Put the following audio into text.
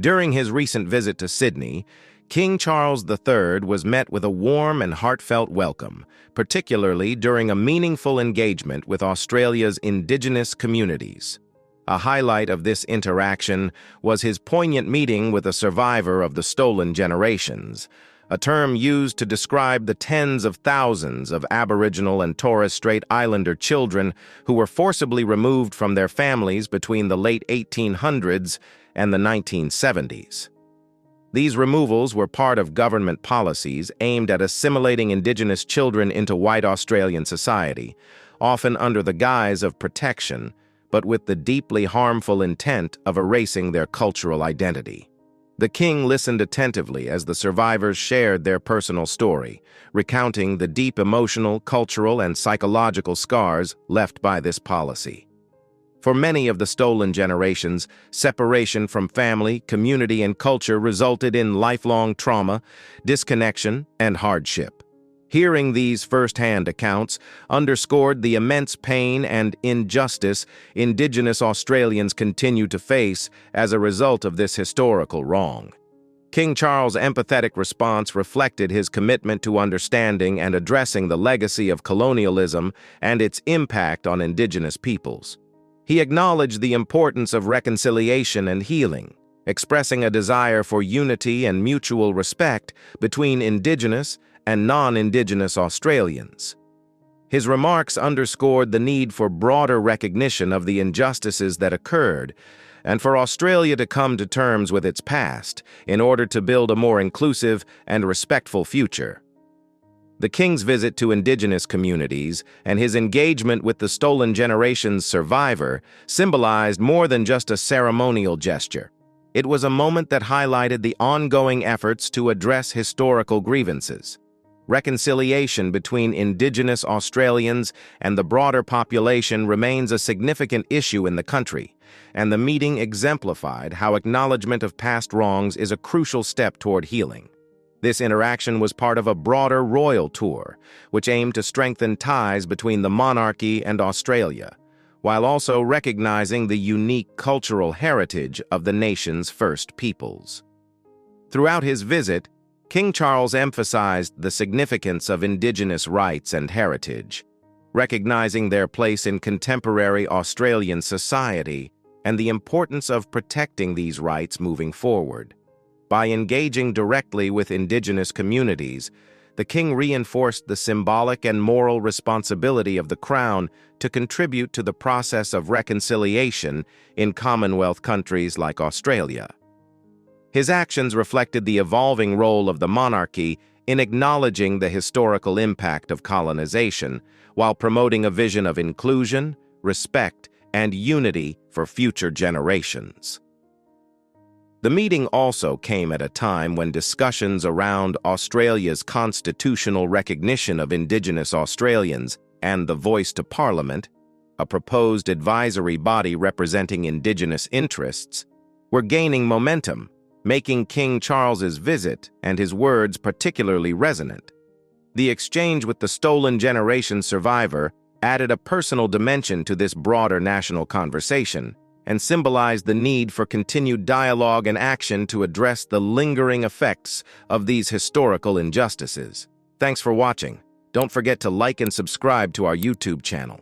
During his recent visit to Sydney, King Charles III was met with a warm and heartfelt welcome, particularly during a meaningful engagement with Australia's Indigenous communities. A highlight of this interaction was his poignant meeting with a survivor of the stolen generations, a term used to describe the tens of thousands of Aboriginal and Torres Strait Islander children who were forcibly removed from their families between the late 1800s and the 1970s. These removals were part of government policies aimed at assimilating Indigenous children into white Australian society, often under the guise of protection, but with the deeply harmful intent of erasing their cultural identity. The king listened attentively as the survivors shared their personal story, recounting the deep emotional, cultural, and psychological scars left by this policy. For many of the stolen generations, separation from family, community, and culture resulted in lifelong trauma, disconnection, and hardship. Hearing these first-hand accounts underscored the immense pain and injustice Indigenous Australians continue to face as a result of this historical wrong. King Charles' empathetic response reflected his commitment to understanding and addressing the legacy of colonialism and its impact on Indigenous peoples. He acknowledged the importance of reconciliation and healing, expressing a desire for unity and mutual respect between Indigenous and non-Indigenous Australians. His remarks underscored the need for broader recognition of the injustices that occurred and for Australia to come to terms with its past in order to build a more inclusive and respectful future. The king's visit to Indigenous communities and his engagement with the stolen generation's survivor symbolized more than just a ceremonial gesture. It was a moment that highlighted the ongoing efforts to address historical grievances. Reconciliation between Indigenous Australians and the broader population remains a significant issue in the country, and the meeting exemplified how acknowledgement of past wrongs is a crucial step toward healing. This interaction was part of a broader royal tour, which aimed to strengthen ties between the monarchy and Australia, while also recognizing the unique cultural heritage of the nation's first peoples. Throughout his visit, King Charles emphasized the significance of Indigenous rights and heritage, recognizing their place in contemporary Australian society and the importance of protecting these rights moving forward. By engaging directly with Indigenous communities, the king reinforced the symbolic and moral responsibility of the Crown to contribute to the process of reconciliation in Commonwealth countries like Australia. His actions reflected the evolving role of the monarchy in acknowledging the historical impact of colonization, while promoting a vision of inclusion, respect, and unity for future generations. The meeting also came at a time when discussions around Australia's constitutional recognition of Indigenous Australians and the Voice to Parliament, a proposed advisory body representing Indigenous interests, were gaining momentum, making King Charles's visit and his words particularly resonant. The exchange with the stolen generation survivor added a personal dimension to this broader national conversation and symbolized the need for continued dialogue and action to address the lingering effects of these historical injustices. Thanks for watching. Don't forget to like and subscribe to our YouTube channel.